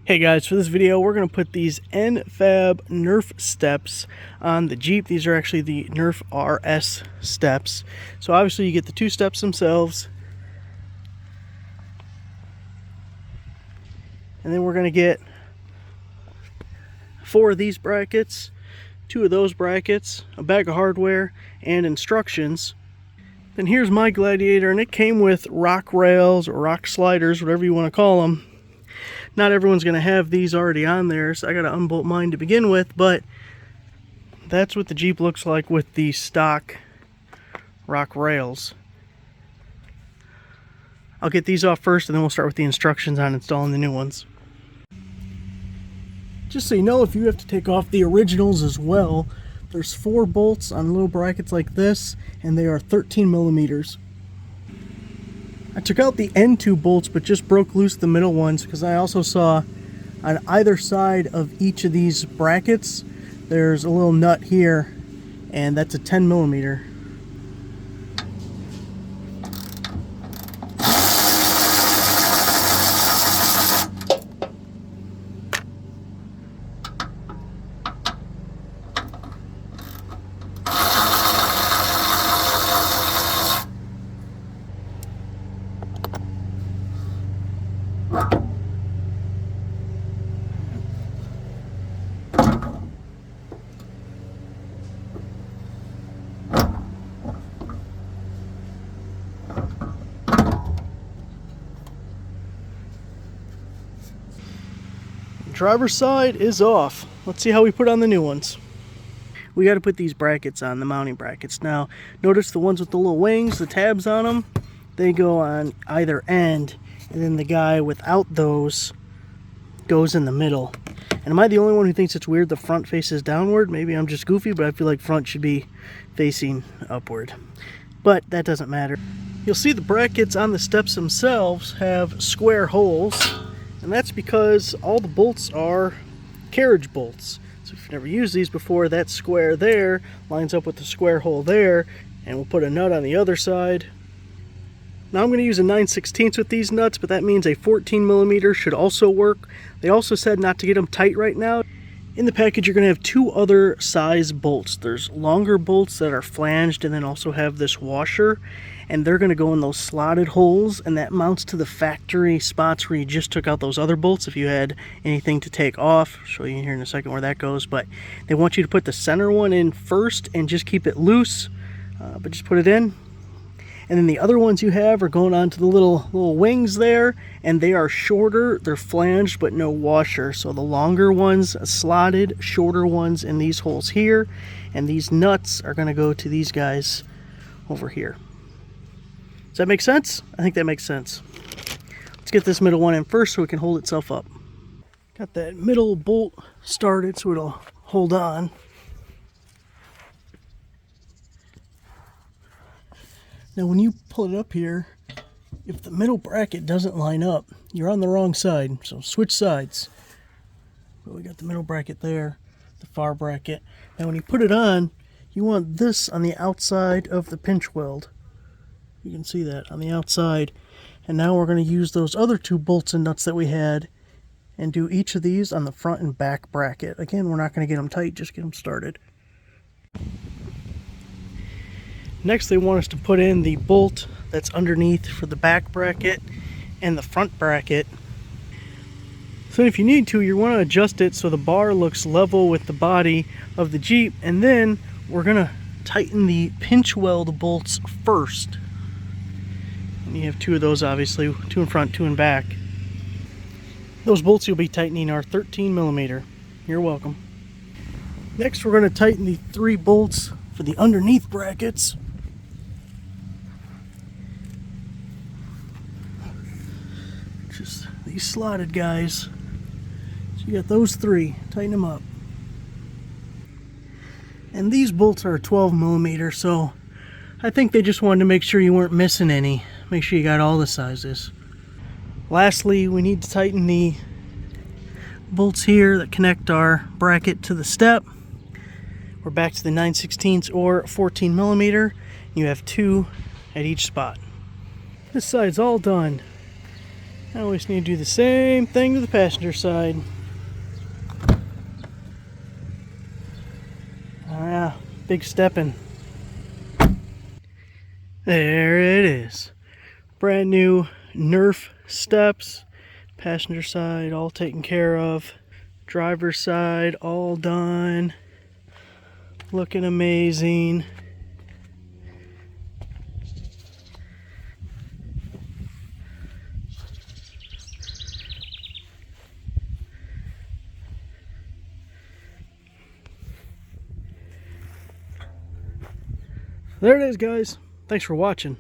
Hey guys, for this video we're going to put these N-Fab Nerf steps on the Jeep. These are actually the Nerf RS steps. So obviously you get the two steps themselves. And then we're going to get 4 of these brackets, 2 of those brackets, a bag of hardware, and instructions. Then here's my Gladiator, and it came with rock rails or rock sliders, whatever you want to call them. Not everyone's going to have these already on there, so I got to unbolt mine to begin with, but that's what the Jeep looks like with the stock rock rails. I'll get these off first, and then we'll start with the instructions on installing the new ones. Just so you know, if you have to take off the originals as well, there's 4 bolts on little brackets like this, and they are 13 millimeters. I took out the end 2 bolts but just broke loose the middle ones because I also saw on either side of each of these brackets there's a little nut here, and that's a 10 millimeter. Driver's side is off. Let's see how we put on the new ones. We got to put these brackets on, the mounting brackets. Now, notice the ones with the little wings, the tabs on them, they go on either end, and then the guy without those goes in the middle. And am I the only one who thinks it's weird the front faces downward? Maybe I'm just goofy, but I feel like front should be facing upward. But that doesn't matter. You'll see the brackets on the steps themselves have square holes. And that's because all the bolts are carriage bolts. So if you've never used these before, that square there lines up with the square hole there, and we'll put a nut on the other side. Now I'm going to use a 9/16 with these nuts, but that means a 14 millimeter should also work. They also said not to get them tight right now. In the package you're going to have 2 other size bolts. There's longer bolts that are flanged and then also have this washer, and they're going to go in those slotted holes, and that mounts to the factory spots where you just took out those other bolts if you had anything to take off. I'll show you here in a second where that goes, but they want you to put the center one in first and just keep it loose, but just put it in. And then the other ones you have are going onto the little wings there, and they are shorter, they're flanged but no washer. So the longer ones slotted, shorter ones in these holes here, and these nuts are going to go to these guys over here. Does that make sense? I think that makes sense. Let's get this middle one in first so it can hold itself up. Got that middle bolt started so it'll hold on. Now when you pull it up here, if the middle bracket doesn't line up, you're on the wrong side, so switch sides. But we got the middle bracket there, the far bracket. Now when you put it on, you want this on the outside of the pinch weld. You can see that on the outside. And now we're going to use those other 2 bolts and nuts that we had and do each of these on the front and back bracket. Again, we're not going to get them tight, just get them started. Next, they want us to put in the bolt that's underneath for the back bracket and the front bracket. So if you need to, you want to adjust it so the bar looks level with the body of the Jeep, and then we're going to tighten the pinch weld bolts first. And you have 2 of those, obviously, 2 in front, 2 in back. Those bolts you'll be tightening are 13 millimeter. You're welcome. Next, we're going to tighten the 3 bolts for the underneath brackets. Just these slotted guys. So you got those 3. Tighten them up. And these bolts are 12 millimeter, so I think they just wanted to make sure you weren't missing any. Make sure you got all the sizes. Lastly, we need to tighten the bolts here that connect our bracket to the step. We're back to the 9/16 or 14 millimeter. You have 2 at each spot. This side's all done. I always need to do the same thing to the passenger side. Oh yeah, big stepping. There it is. Brand new Nerf steps. Passenger side all taken care of. Driver's side all done. Looking amazing. There it is, guys. Thanks for watching.